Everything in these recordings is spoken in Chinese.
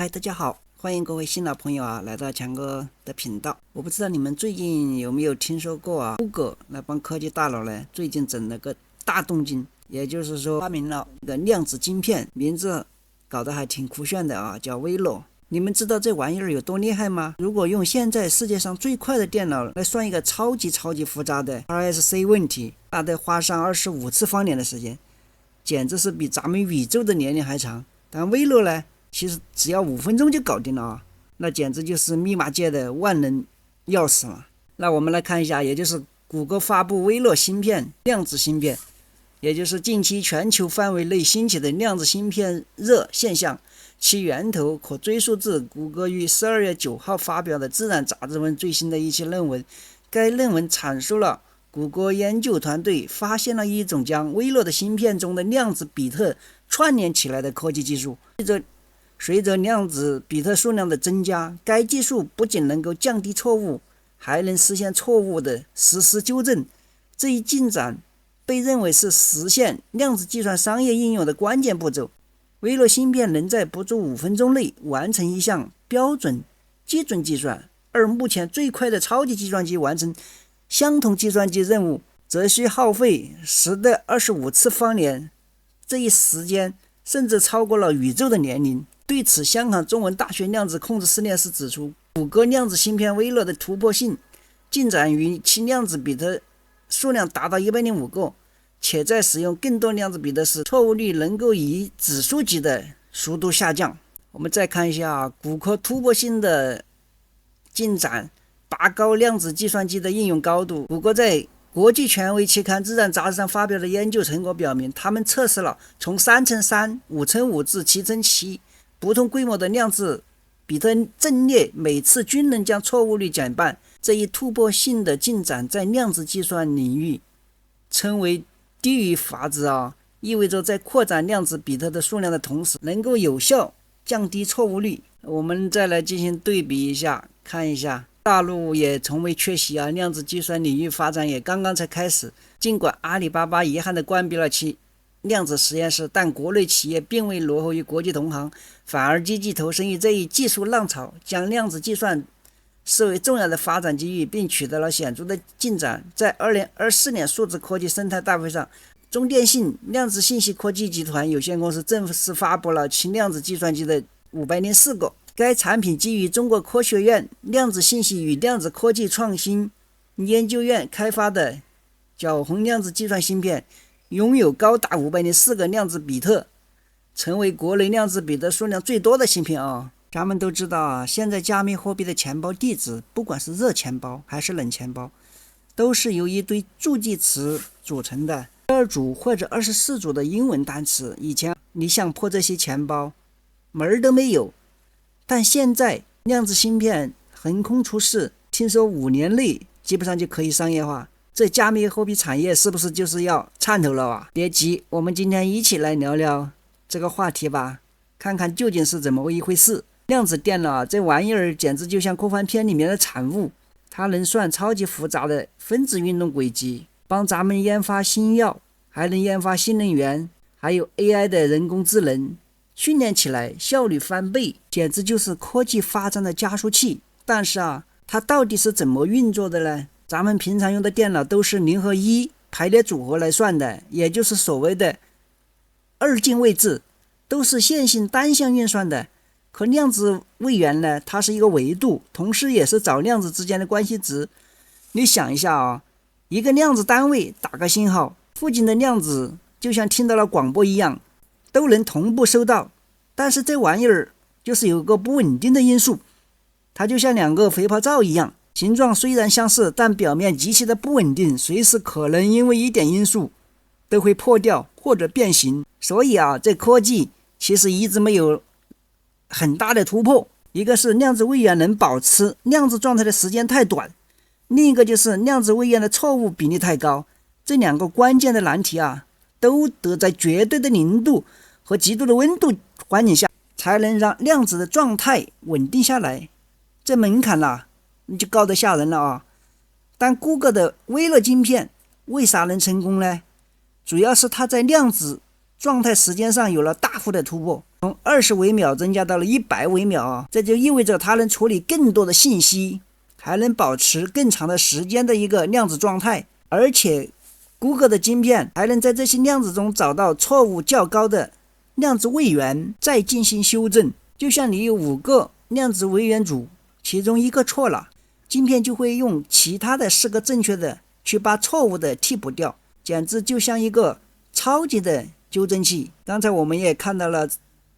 嗨，大家好，欢迎各位新老朋友来到强哥的频道。我不知道你们最近有没有听说过谷歌那帮科技大佬最近整了个大动静，也就是说发明了个量子晶片，名字搞得还挺酷炫的叫微弱。你们知道这玩意儿有多厉害吗？如果用现在世界上最快的电脑来算一个超级复杂的 RSC 问题，那得花上25次方年的时间，简直是比咱们宇宙的年龄还长。但微弱其实只要5分钟就搞定了那简直就是密码界的万能钥匙了。那我们来看一下，也就是谷歌发布微弱芯片，量子芯片，也就是近期全球范围内兴起的量子芯片热现象，其源头可追溯至谷歌于12月9号发表的《自然》杂志文最新的一期论文。该论文阐述了谷歌研究团队发现了一种将微弱的芯片中的量子比特串联起来的科技技术。随着量子比特数量的增加，该技术不仅能够降低错误，还能实现错误的实时纠正。这一进展被认为是实现量子计算商业应用的关键步骤。微弱芯片能在不足5分钟内完成一项标准基准计算，而目前最快的超级计算机完成相同计算机任务则需耗费10的25次方年，这一时间甚至超过了宇宙的年龄。对此，香港中文大学量子控制实验室指出，谷歌量子芯片微弱的突破性进展于其量子比特数量达到105个，且在使用更多量子比特时，错误率能够以指数级的速度下降。我们再看一下谷歌突破性的进展，拔高量子计算机的应用高度。谷歌在国际权威期刊《自然》杂志上发表的研究成果表明，他们测试了从3×3、5×5至7×7不同规模的量子比特阵列，每次均能将错误率减半。这一突破性的进展在量子计算领域称为低语法则意味着在扩展量子比特的数量的同时，能够有效降低错误率。我们再来进行对比一下，看一下大陆也从未缺席量子计算领域发展也刚刚才开始。尽管阿里巴巴遗憾地关闭了其量子实验室，但国内企业并未落后于国际同行，反而积极投身于这一技术浪潮，将量子计算视为重要的发展机遇，并取得了显著的进展。在2024年数字科技生态大会上，中电信量子信息科技集团有限公司正式发布了其量子计算机的504个。该产品基于中国科学院量子信息与量子科技创新研究院开发的角红量子计算芯片，拥有高达504个量子比特，成为国内量子比特数量最多的芯片咱们都知道现在加密货币的钱包地址，不管是热钱包还是冷钱包，都是由一堆助记词组成的，2组或者24组的英文单词。以前你想破这些钱包门儿都没有，但现在量子芯片横空出世，听说5年内基本上就可以商业化，这加密货币产业是不是就是要颤头了别急，我们今天一起来聊聊这个话题吧，看看究竟是怎么一回事。量子电脑这玩意儿简直就像科幻片里面的产物，它能算超级复杂的分子运动轨迹，帮咱们研发新药，还能研发新能源，还有 AI 的人工智能，训练起来效率翻倍，简直就是科技发展的加速器。但是它到底是怎么运作的呢？咱们平常用的电脑都是0和1排列组合来算的，也就是所谓的二进位制，都是线性单向运算的。可量子位元它是一个维度，同时也是找量子之间的关系值。你想一下一个量子单位打个信号，附近的量子就像听到了广播一样，都能同步收到。但是这玩意儿就是有个不稳定的因素，它就像2个肥皂罩一样，形状虽然相似，但表面极其的不稳定，随时可能因为一点因素都会破掉或者变形。所以这科技其实一直没有很大的突破。一个是量子位元能保持量子状态的时间太短，另一个就是量子位元的错误比例太高。这2个关键的难题都得在绝对的0度和极度的温度环境下，才能让量子的状态稳定下来。这门槛你就高得吓人了但谷歌的微弱晶片为啥能成功呢？主要是它在量子状态时间上有了大幅的突破，从20微秒增加到了100微秒啊，这就意味着它能处理更多的信息，还能保持更长的时间的一个量子状态，而且谷歌的晶片还能在这些量子中找到错误较高的量子位元，再进行修正。就像你有5个量子位元组，其中1个错了，晶片就会用其他的4个正确的去把错误的替补掉，简直就像一个超级的纠正器。刚才我们也看到了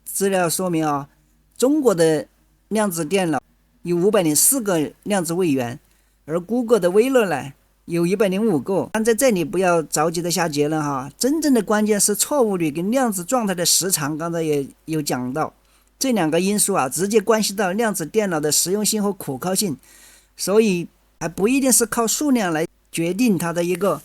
资料说明啊，中国的量子电脑有504个量子位元，而谷歌的微乐呢有105个。但在这里不要着急的下结论哈，真正的关键是错误率跟量子状态的时长，刚才也有讲到，这2个因素啊，直接关系到量子电脑的实用性和可靠性，所以还不一定是靠数量来决定它的一个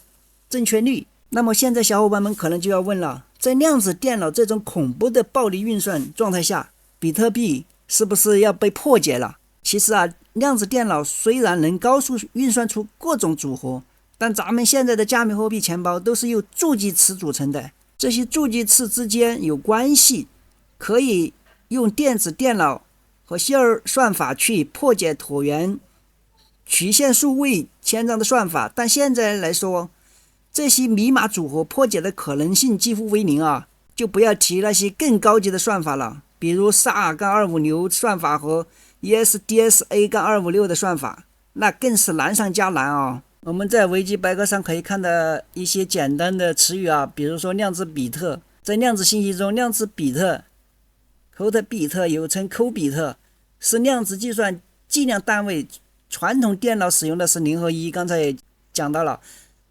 正确率。那么现在小伙伴们可能就要问了，在量子电脑这种恐怖的暴力运算状态下，比特币是不是要被破解了？其实啊，量子电脑虽然能高速运算出各种组合，但咱们现在的加密货币钱包都是由助记词组成的，这些助记词之间有关系，可以用电子电脑和希尔算法去破解椭圆曲线数位签章的算法，但现在来说，这些密码组合破解的可能性几乎为零啊，就不要提那些更高级的算法了，比如 SHA-256 算法和 ESDSA-256 的算法，那更是难上加难啊。我们在维基百科上可以看到一些简单的词语啊，比如说量子比特，在量子信息中，量子比特 Code 比特又称抠比特，是量子计算计量单位，传统电脑使用的是0和1，刚才也讲到了。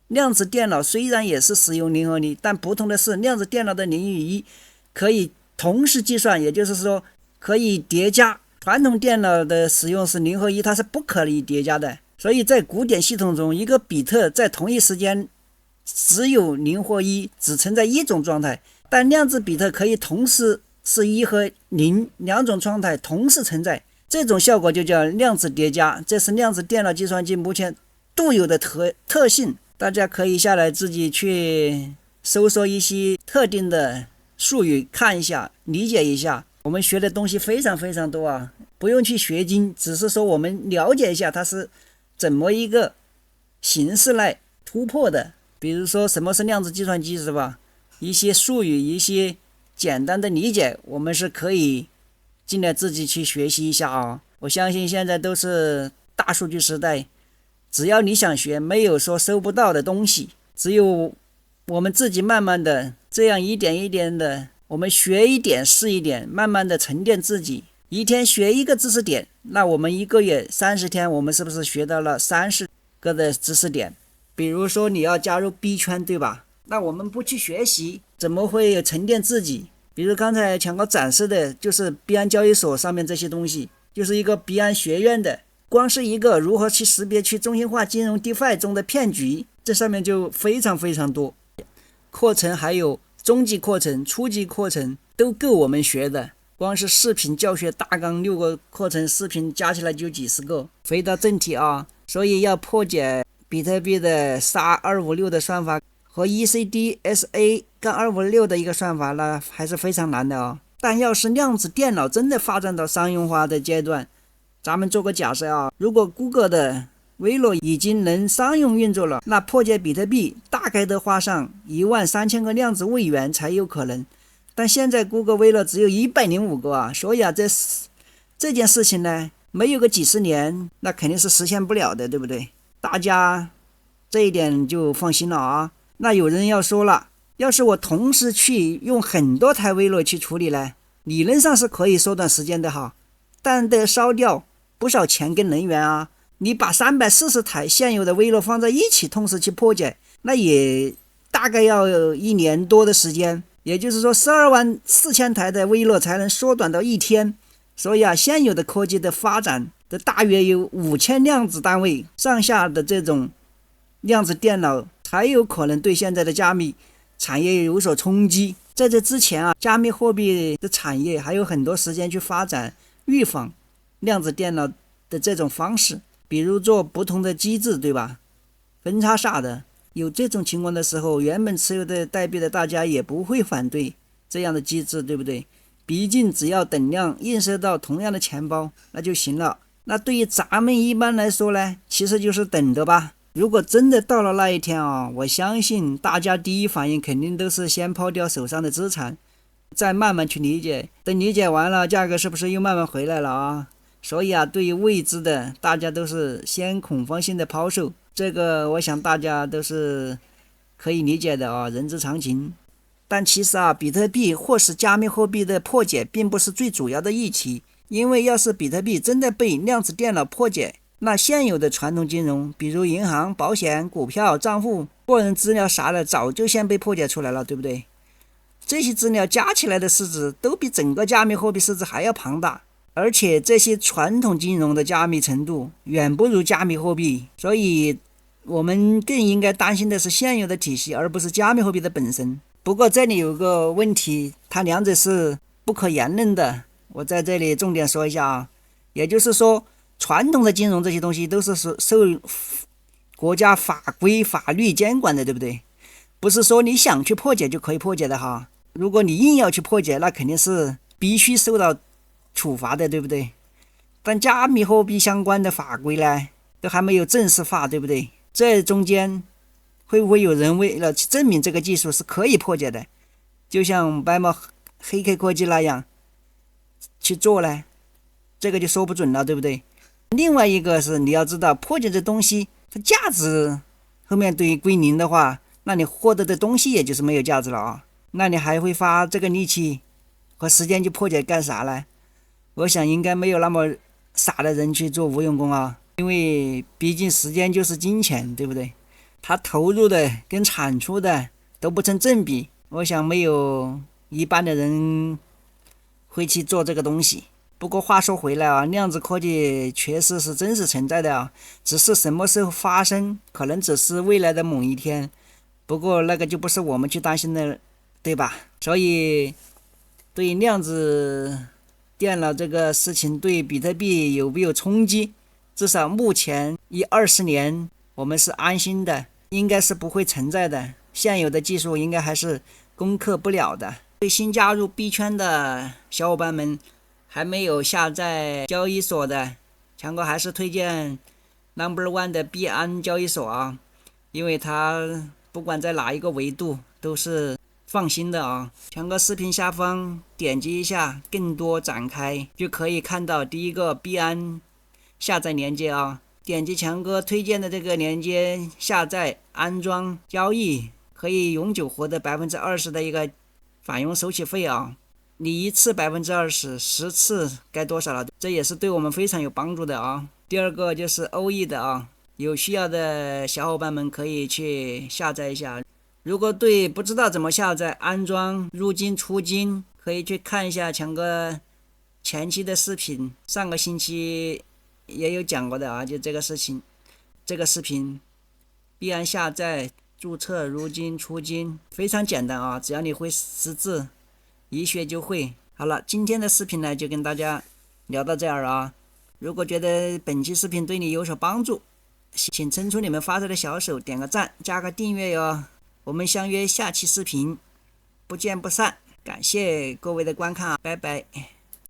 量子电脑虽然也是使用0和1，但不同的是，量子电脑的0与1可以同时计算，也就是说可以叠加。传统电脑的使用是0和1，它是不可以叠加的。所以在古典系统中，一个比特在同一时间只有0或1，只存在一种状态，但量子比特可以同时是1和0两种状态同时存在，这种效果就叫量子叠加，这是量子电脑计算机目前独有的特性。大家可以下来自己去搜索一些特定的术语，看一下，理解一下。我们学的东西非常非常多啊，不用去学精，只是说我们了解一下它是怎么一个形式来突破的。比如说什么是量子计算机，是吧？一些术语，一些简单的理解，我们是可以进来自己去学习一下啊。我相信现在都是大数据时代，只要你想学，没有说收不到的东西，只有我们自己慢慢的这样一点一点的，我们学一点是一点，慢慢的沉淀自己，一天学一个知识点，那我们1个月30天，我们是不是学到了30个的知识点？比如说你要加入币圈，对吧？那我们不去学习，怎么会沉淀自己？比如刚才强哥展示的就是币安交易所上面这些东西，就是一个币安学院的，光是一个如何去识别去中心化金融 DeFi 中的骗局，这上面就非常非常多课程，还有中级课程、初级课程都够我们学的。光是视频教学大纲6个课程视频加起来就几十个。回到正题啊，所以要破解比特币的 SHA-256 的算法和 ECDSA-256 的一个算法，那还是非常难的啊。但要是量子电脑真的发展到商用化的阶段，咱们做个假设啊，如果谷歌的微乐已经能商用运作了，那破解比特币大概得花上13000个量子位元才有可能。但现在谷歌微乐只有105个啊，所以啊，这件事情呢，没有个几十年，那肯定是实现不了的，对不对？大家这一点就放心了啊。那有人要说了，要是我同时去用很多台微乐去处理呢，理论上是可以缩短时间的哈，但得烧掉不少钱跟能源啊。你把340台现有的微乐放在一起同时去破解，那也大概要1年多的时间，也就是说124000台的微乐才能缩短到1天。所以啊，现有的科技的发展的大约有5000量子单位上下的这种量子电脑才有可能对现在的加密产业有所冲击。在这之前啊，加密货币的产业还有很多时间去发展预防量子电脑的这种方式，比如做不同的机制，对吧？分叉下的有这种情况的时候，原本持有的代币的大家也不会反对这样的机制，对不对？毕竟只要等量映射到同样的钱包，那就行了。那对于咱们一般来说呢，其实就是等着吧。如果真的到了那一天啊，我相信大家第一反应肯定都是先抛掉手上的资产，再慢慢去理解。等理解完了，价格是不是又慢慢回来了啊？所以啊，对于未知的，大家都是先恐慌性的抛售，这个我想大家都是可以理解的啊，人之常情。但其实啊，比特币或是加密货币的破解并不是最主要的议题，因为要是比特币真的被量子电脑破解，那现有的传统金融，比如银行、保险、股票、账户、个人资料啥的，早就先被破解出来了，对不对？这些资料加起来的市值都比整个加密货币市值还要庞大。而且这些传统金融的加密程度远不如加密货币，所以我们更应该担心的是现有的体系，而不是加密货币的本身。不过这里有个问题，它两者是不可言论的，我在这里重点说一下啊，也就是说，传统的金融这些东西都是受国家法规法律监管的，对不对？不是说你想去破解就可以破解的哈。如果你硬要去破解，那肯定是必须受到处罚的，对不对？但加密货币相关的法规呢，都还没有正式化，对不对？这中间会不会有人为了去证明这个技术是可以破解的，就像白猫黑客科技那样去做呢？这个就说不准了，对不对？另外一个是你要知道，破解这东西它价值后面对于归零的话，那你获得的东西也就是没有价值了啊。那你还会花这个力气和时间去破解干啥呢？我想应该没有那么傻的人去做无用功啊，因为毕竟时间就是金钱，对不对？他投入的跟产出的都不成正比，我想没有一般的人会去做这个东西。不过话说回来啊，量子科技确实是真实存在的啊，只是什么时候发生，可能只是未来的某一天。不过那个就不是我们去担心的，对吧？所以对量子电脑这个事情对比特币有没有冲击，至少目前20年我们是安心的，应该是不会存在的，现有的技术应该还是攻克不了的。对新加入币圈的小伙伴们，还没有下载交易所的，强哥还是推荐 No.1 的币安交易所啊，因为它不管在哪一个维度都是放心的啊。强哥视频下方点击一下更多展开，就可以看到第一个币安下载链接啊，点击强哥推荐的这个链接下载安装交易，可以永久获得 20% 的一个返佣手续费啊。你一次 20%， 10次该多少了？这也是对我们非常有帮助的啊。第二个就是 OE 的啊，有需要的小伙伴们可以去下载一下。如果对不知道怎么下载安装入金出金，可以去看一下强哥前期的视频，上个星期也有讲过的啊，就这个事情，这个视频币安下载注册入金出金非常简单啊，只要你会识字一学就会。好了，今天的视频呢就跟大家聊到这儿啊。如果觉得本期视频对你有所帮助，请伸出你们发热的小手，点个赞，加个订阅哟。我们相约下期视频，不见不散。感谢各位的观看，拜拜。